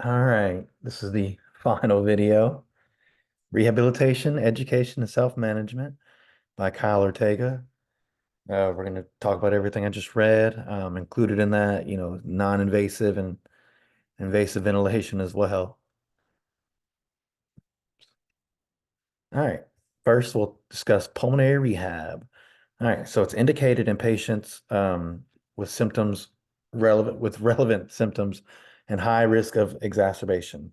All right, this is the final video. Rehabilitation, Education, and Self-Management by Kyle Ortega. We're going to talk about everything I just read, included in that, non-invasive and invasive ventilation as well. All right, first we'll discuss pulmonary rehab. All right, so it's indicated in patients with symptoms relevant symptoms and high risk of exacerbation.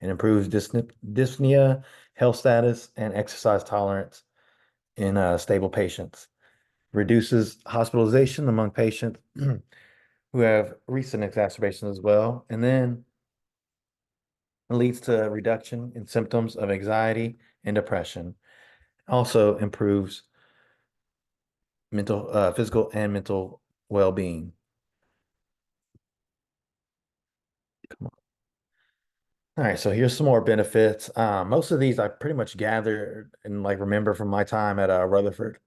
It improves dyspnea, health status, and exercise tolerance in stable patients. Reduces hospitalization among patients who have recent exacerbations as well. And then it leads to a reduction in symptoms of anxiety and depression. Also improves physical and mental well-being. All right, so here's some more benefits. Most of these I pretty much gathered and like remember from my time at Rutherford.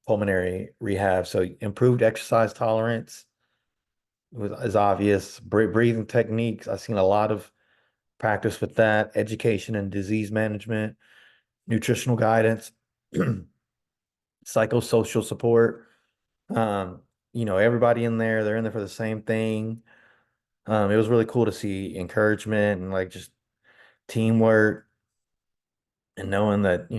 Pulmonary rehab. So improved exercise tolerance is obvious. Breathing techniques. I've seen a lot of practice with that. Education and disease management, nutritional guidance, psychosocial support. Um, everybody in there, they're in there for the same thing. It was really cool to see encouragement and like just teamwork and knowing that,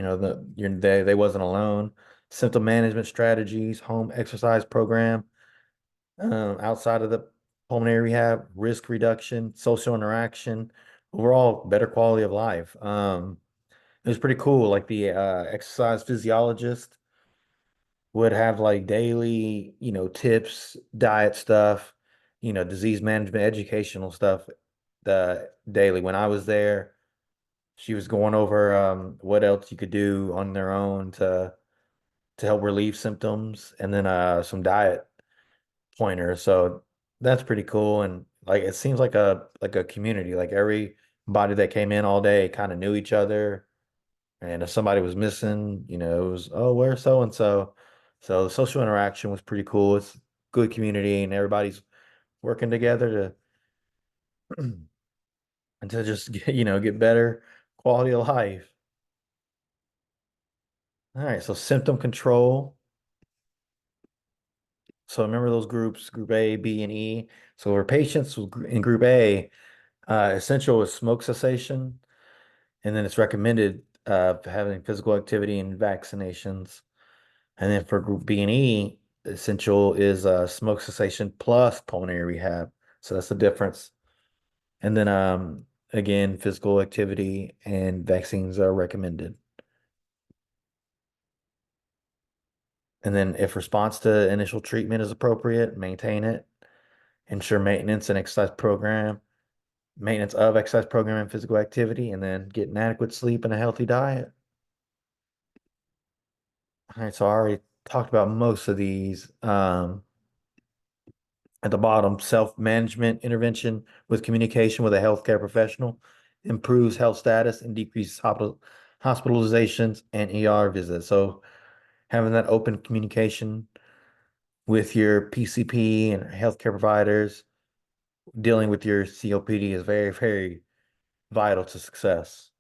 they wasn't alone. Symptom management strategies, home exercise program. Outside of the pulmonary rehab, risk reduction, social interaction, overall better quality of life. It was pretty cool. Like the exercise physiologist would have like daily, tips, diet stuff, disease management, educational stuff the daily. When I was there, she was going over what else you could do on their own to help relieve symptoms and then some diet pointer. So that's pretty cool. And like it seems like a community. Like everybody that came in all day kind of knew each other. And if somebody was missing, it was, oh, where's so and so? So the social interaction was pretty cool. It's good community and everybody's working together to and to just get better quality of life. All right, so symptom control. So remember those groups, group A, B, and E. So for patients in group A, essential is smoke cessation, and then it's recommended having physical activity and vaccinations. And then for group B and E, essential is smoke cessation plus pulmonary rehab. So that's the difference. And then again, physical activity and vaccines are recommended. And then if response to initial treatment is appropriate, maintain it. Ensure maintenance of exercise program and physical activity, and then getting adequate sleep and a healthy diet. All right, so I already talked about most of these. At the bottom, self-management intervention with communication with a healthcare professional improves health status and decreases hospitalizations and ER visits. So having that open communication with your PCP and healthcare providers, dealing with your COPD is very, very vital to success.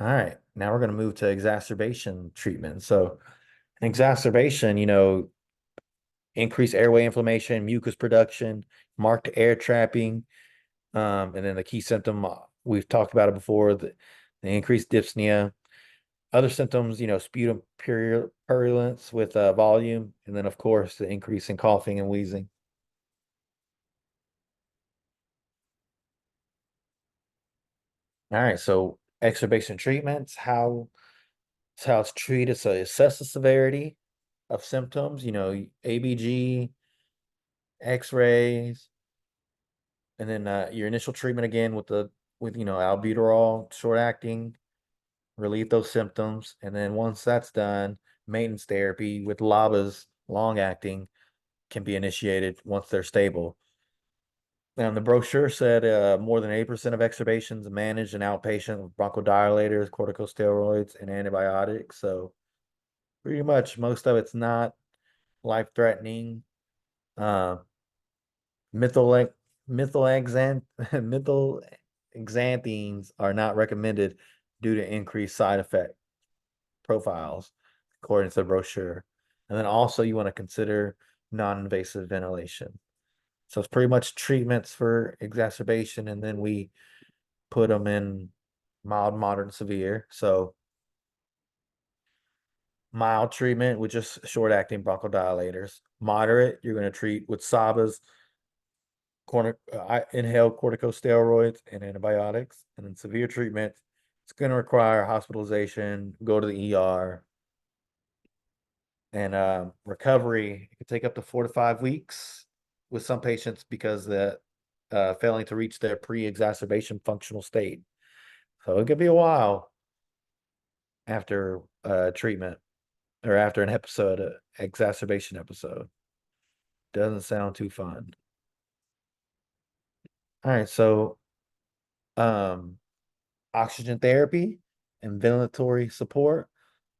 All right, now we're going to move to exacerbation treatment. So, exacerbation, increase airway inflammation, mucus production, marked air trapping, and then the key symptom we've talked about it before, the increased dyspnea. Other symptoms, sputum purulence with volume, and then of course the increase in coughing and wheezing. All right, so exacerbation treatments, how it's treated. So assess the severity of symptoms, ABG, X-rays, and then your initial treatment again with albuterol, short acting, relieve those symptoms, and then once that's done, maintenance therapy with LABAs, long acting, can be initiated once they're stable. And the brochure said more than 80% of exacerbations managed in outpatient with bronchodilators, corticosteroids, and antibiotics. So pretty much most of it's not life-threatening. Uh, methyl methylaxant methylaxanthines are not recommended due to increased side effect profiles, according to the brochure. And then also you want to consider non-invasive ventilation. So it's pretty much treatments for exacerbation, and then we put them in mild, moderate, severe. So mild treatment with just short-acting bronchodilators. Moderate, you're going to treat with SABAs, inhaled corticosteroids, and antibiotics. And then severe treatment, it's going to require hospitalization, go to the ER, and recovery. It could take up to 4 to 5 weeks with some patients because the failing to reach their pre-exacerbation functional state. So it could be a while after treatment or after an episode, exacerbation episode. Doesn't sound too fun. All right, so um, oxygen therapy and ventilatory support.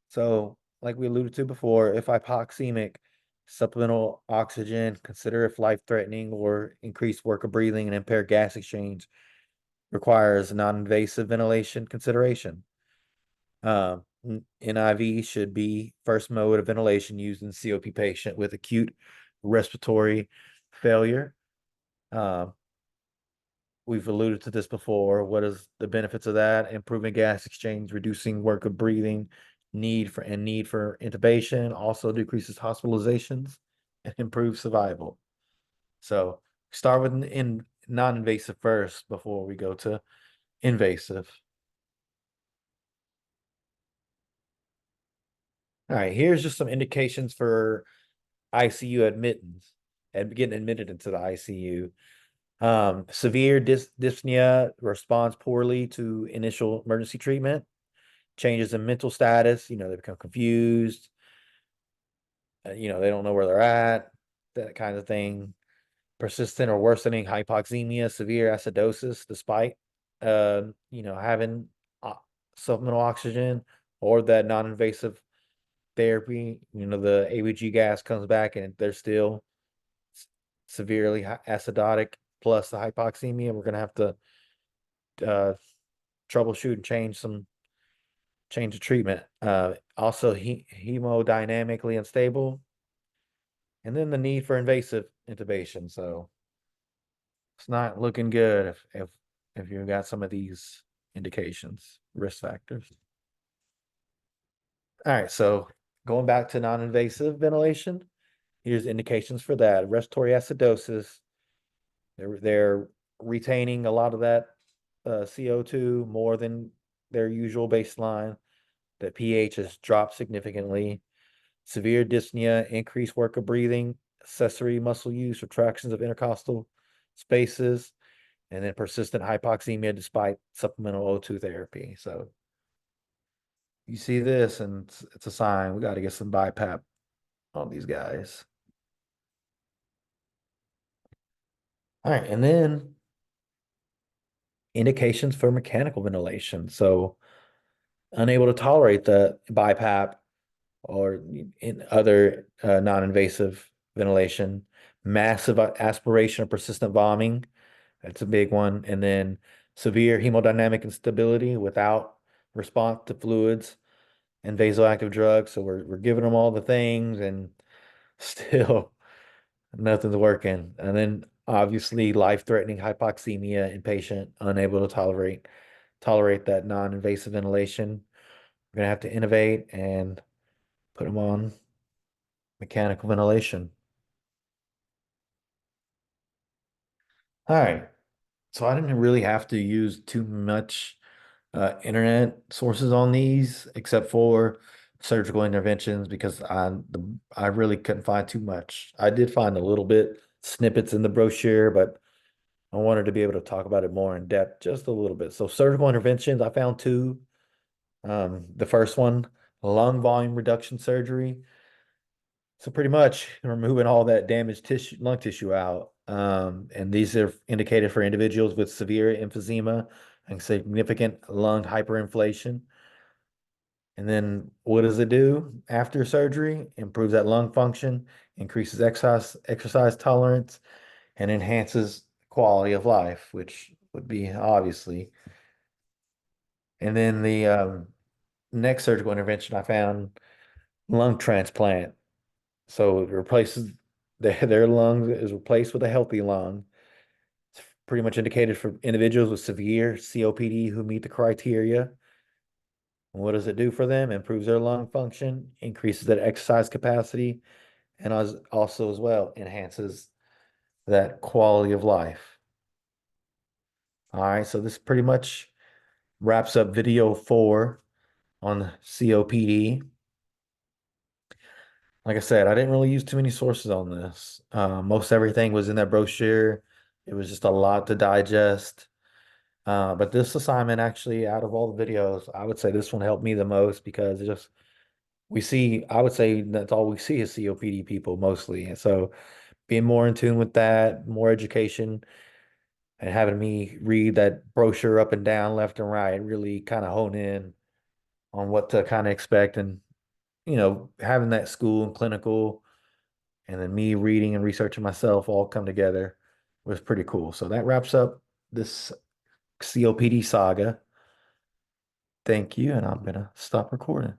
So, like we alluded to before, if hypoxemic, supplemental oxygen, consider if life-threatening or increased work of breathing and impaired gas exchange requires non-invasive ventilation consideration. NIV should be first mode of ventilation used in COP patient with acute respiratory failure. Um, we've alluded to this before. What is the benefits of that? Improving gas exchange, reducing work of breathing, need for intubation, also decreases hospitalizations and improves survival. So start with in non-invasive first before we go to invasive. All right, here's just some indications for ICU admittance and getting admitted into the ICU. Severe dyspnea responds poorly to initial emergency treatment. Changes in mental status, they become confused, they don't know where they're at, that kind of thing. Persistent or worsening hypoxemia, severe acidosis, despite having supplemental oxygen or that non-invasive therapy. The ABG gas comes back and they're still severely acidotic plus the hypoxemia. We're gonna have to uh, troubleshoot and change the treatment. Also hemodynamically unstable, and then the need for invasive intubation. So it's not looking good if you've got some of these indications, risk factors. All right, so going back to non-invasive ventilation, here's indications for that. Respiratory acidosis, they're retaining a lot of that CO2 more than their usual baseline. The pH has dropped significantly. Severe dyspnea, increased work of breathing, accessory muscle use, retractions of intercostal spaces, and then persistent hypoxemia despite supplemental O2 therapy. So you see this, and it's a sign we got to get some BiPAP on these guys. All right, and then indications for mechanical ventilation. So unable to tolerate the BiPAP or in other non-invasive ventilation, massive aspiration or persistent vomiting. That's a big one. And then severe hemodynamic instability without response to fluids and vasoactive drugs. So we're giving them all the things and still nothing's working. And then obviously life-threatening hypoxemia in patient unable to tolerate that non-invasive ventilation. We're gonna have to innovate and put them on mechanical ventilation. All right. So I didn't really have to use too much internet sources on these, except for surgical interventions, because I really couldn't find too much. I did find a little bit snippets in the brochure, but I wanted to be able to talk about it more in depth, just a little bit. So surgical interventions, I found two. The first one, lung volume reduction surgery. So pretty much removing all that damaged tissue, lung tissue out. And these are indicated for individuals with severe emphysema and significant lung hyperinflation. And then what does it do after surgery? Improves that lung function, increases exercise tolerance, and enhances quality of life, which would be obviously. And then the next surgical intervention I found lung transplant. So it replaces their lung is replaced with a healthy lung. It's pretty much indicated for individuals with severe COPD who meet the criteria. And what does it do for them? Improves their lung function, increases their exercise capacity, and also as well enhances that quality of life. All right, so this pretty much wraps up video 4 on COPD. Like I said, I didn't really use too many sources on this. Most everything was in that brochure. It was just a lot to digest. But this assignment actually, out of all the videos, I would say this one helped me the most because it just we see, I would say that's all we see is COPD people mostly. And so being more in tune with that, more education, and having me read that brochure up and down, left and right, really kind of hone in on what to kind of expect. And, having that school and clinical and then me reading and researching myself all come together was pretty cool. So that wraps up this COPD saga. Thank you, and I'm gonna stop recording.